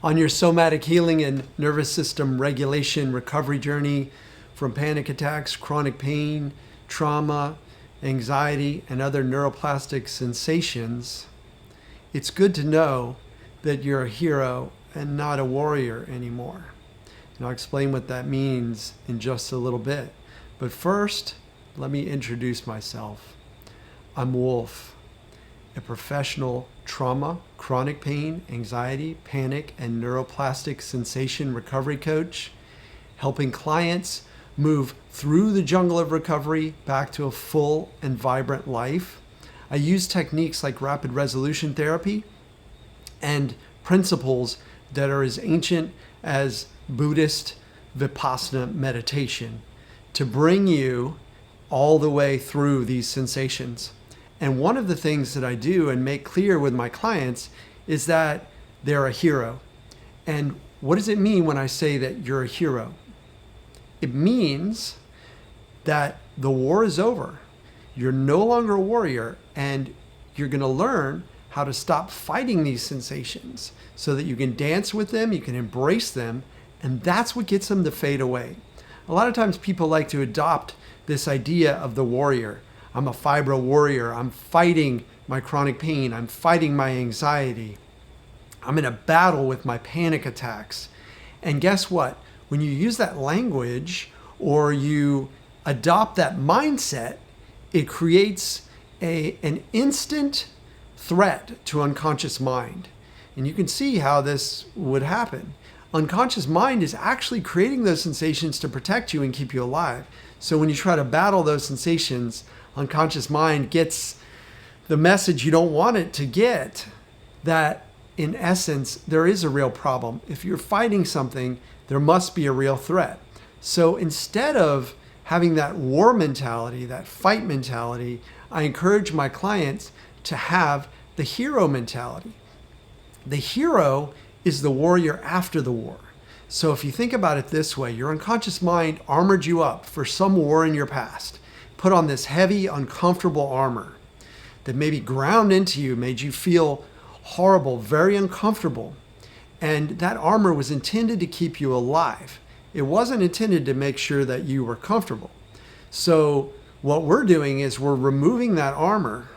On your somatic healing and nervous system regulation recovery journey from panic attacks, chronic pain, trauma, anxiety, and other neuroplastic sensations, it's good to know that you're a hero and not a warrior anymore. And I'll explain what that means in just a little bit. But first, let me introduce myself. I'm Wolf, a professional trauma, chronic pain, anxiety, panic, and neuroplastic sensation recovery coach, helping clients move through the jungle of recovery back to a full and vibrant life. I use techniques like rapid resolution therapy and principles that are as ancient as Buddhist Vipassana meditation to bring you all the way through these sensations. And one of the things that I do and make clear with my clients is that they're a hero. And what does it mean when I say that you're a hero? It means that the war is over. You're no longer a warrior, and you're going to learn how to stop fighting these sensations so that you can dance with them, you can embrace them, and that's what gets them to fade away. A lot of times people like to adopt this idea of the warrior. I'm a fibro warrior. I'm fighting my chronic pain. I'm fighting my anxiety. I'm in a battle with my panic attacks. And guess what? When you use that language or you adopt that mindset, it creates an instant threat to unconscious mind. And you can see how this would happen. Unconscious mind is actually creating those sensations to protect you and keep you alive. So when you try to battle those sensations, unconscious mind gets the message you don't want it to get, that in essence, there is a real problem. If you're fighting something, there must be a real threat. So instead of having that war mentality, that fight mentality, I encourage my clients to have the hero mentality. The hero is the warrior after the war. So if you think about it this way, your unconscious mind armored you up for some war in your past, put on this heavy, uncomfortable armor that maybe ground into you, made you feel horrible, very uncomfortable. And that armor was intended to keep you alive. It wasn't intended to make sure that you were comfortable. So what we're doing is we're removing that armor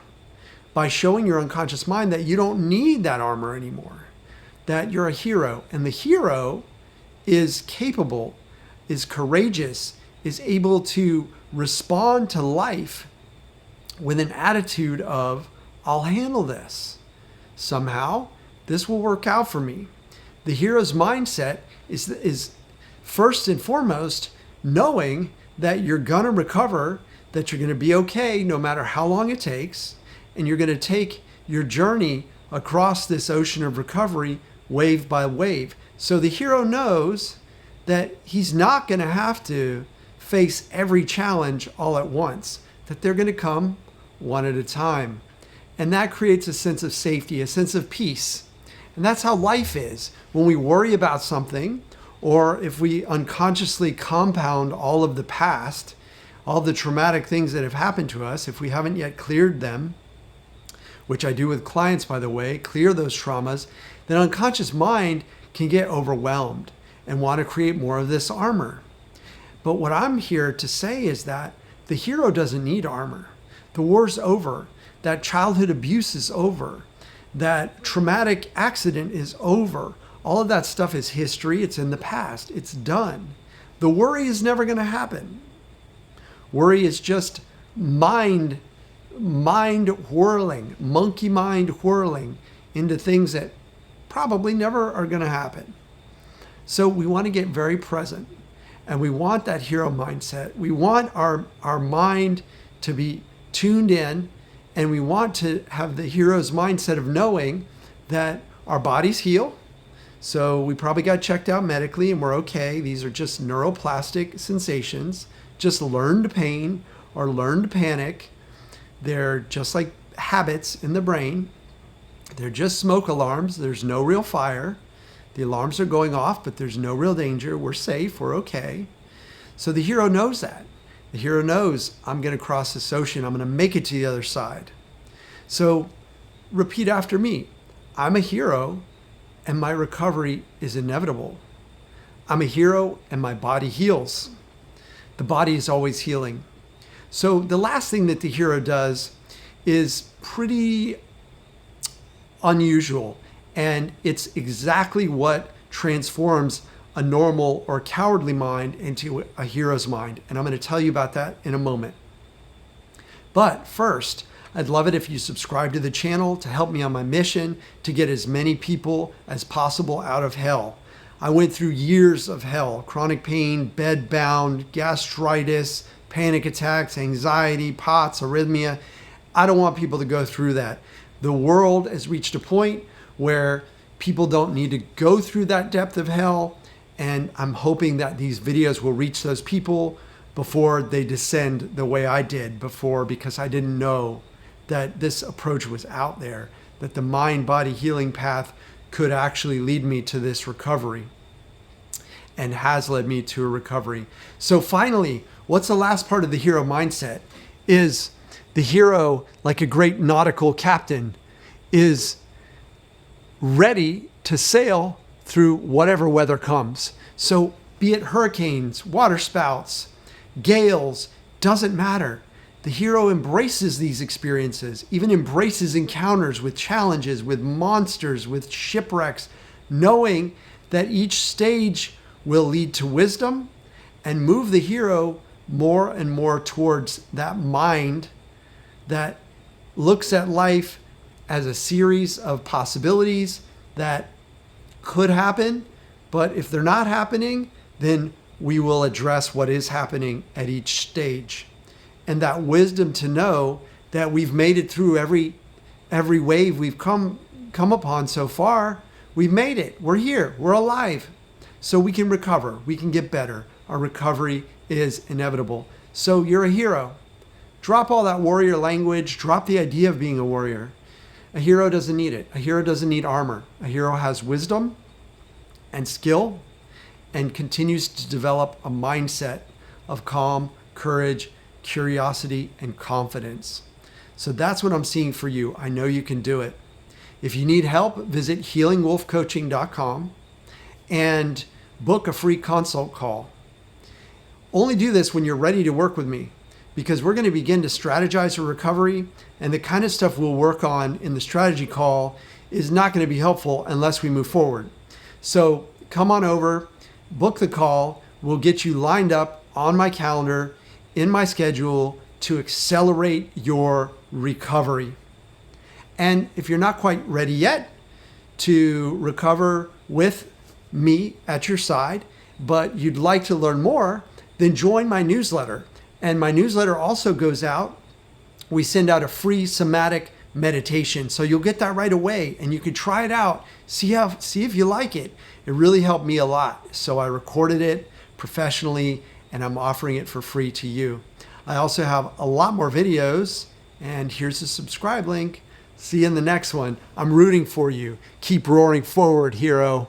by showing your unconscious mind that you don't need that armor anymore, that you're a hero. And the hero is capable, is courageous, is able to respond to life with an attitude of, I'll handle this. Somehow, this will work out for me. The hero's mindset is first and foremost knowing that you're going to recover, that you're going to be okay no matter how long it takes, and you're going to take your journey across this ocean of recovery wave by wave. So the hero knows that he's not going to have to face every challenge all at once, that they're going to come one at a time. And that creates a sense of safety, a sense of peace. And that's how life is. When we worry about something, or if we unconsciously compound all of the past, all the traumatic things that have happened to us, if we haven't yet cleared them, which I do with clients, by the way, clear those traumas, then unconscious mind can get overwhelmed and want to create more of this armor. But what I'm here to say is that the hero doesn't need armor. The war's over. That childhood abuse is over. That traumatic accident is over. All of that stuff is history. It's in the past. It's done. The worry is never going to happen. Worry is just mind whirling, monkey mind whirling into things that probably never are going to happen. So we want to get very present, and we want that hero mindset. We want our mind to be tuned in, and we want to have the hero's mindset of knowing that our bodies heal. So we probably got checked out medically and we're okay. These are just neuroplastic sensations, just learned pain or learned panic. They're just like habits in the brain. They're just smoke alarms. There's no real fire. The alarms are going off, but there's no real danger. We're safe. We're okay. So the hero knows that. The hero knows, I'm going to cross this ocean. I'm going to make it to the other side. So repeat after me. I'm a hero and my recovery is inevitable. I'm a hero and my body heals. The body is always healing. So the last thing that the hero does is pretty unusual, and it's exactly what transforms a normal or cowardly mind into a hero's mind. And I'm going to tell you about that in a moment. But first, I'd love it if you subscribe to the channel to help me on my mission to get as many people as possible out of hell. I went through years of hell: chronic pain, bed-bound, gastritis, panic attacks, anxiety, POTS, arrhythmia. I don't want people to go through that. The world has reached a point where people don't need to go through that depth of hell, and I'm hoping that these videos will reach those people before they descend the way I did before, because I didn't know that this approach was out there, that the mind-body healing path could actually lead me to this recovery, and has led me to a recovery. So finally, what's the last part of the hero mindset? Is the hero, like a great nautical captain, is ready to sail through whatever weather comes. So be it hurricanes, waterspouts, gales, doesn't matter. The hero embraces these experiences, even embraces encounters with challenges, with monsters, with shipwrecks, knowing that each stage will lead to wisdom and move the hero more and more towards that mind that looks at life as a series of possibilities that could happen, but if they're not happening, then we will address what is happening at each stage. And that wisdom to know that we've made it through every wave we've come upon so far. We've made it. We're here. We're alive. So we can recover. We can get better. Our recovery is inevitable. So you're a hero. Drop all that warrior language. Drop the idea of being a warrior. A hero doesn't need it. A hero doesn't need armor. A hero has wisdom and skill and continues to develop a mindset of calm, courage, curiosity, and confidence. So that's what I'm seeing for you. I know you can do it. If you need help, visit healingwolfcoaching.com and book a free consult call. Only do this when you're ready to work with me, because we're going to begin to strategize a recovery, and the kind of stuff we'll work on in the strategy call is not going to be helpful unless we move forward. So come on over, book the call. We'll get you lined up on my calendar, in my schedule, to accelerate your recovery. And if you're not quite ready yet to recover with me at your side, but you'd like to learn more, then join my newsletter. And my newsletter also goes out. We send out a free somatic meditation. So you'll get that right away, and you can try it out. See if you like it. It really helped me a lot. So I recorded it professionally, and I'm offering it for free to you. I also have a lot more videos, and here's the subscribe link. See you in the next one. I'm rooting for you. Keep roaring forward, hero.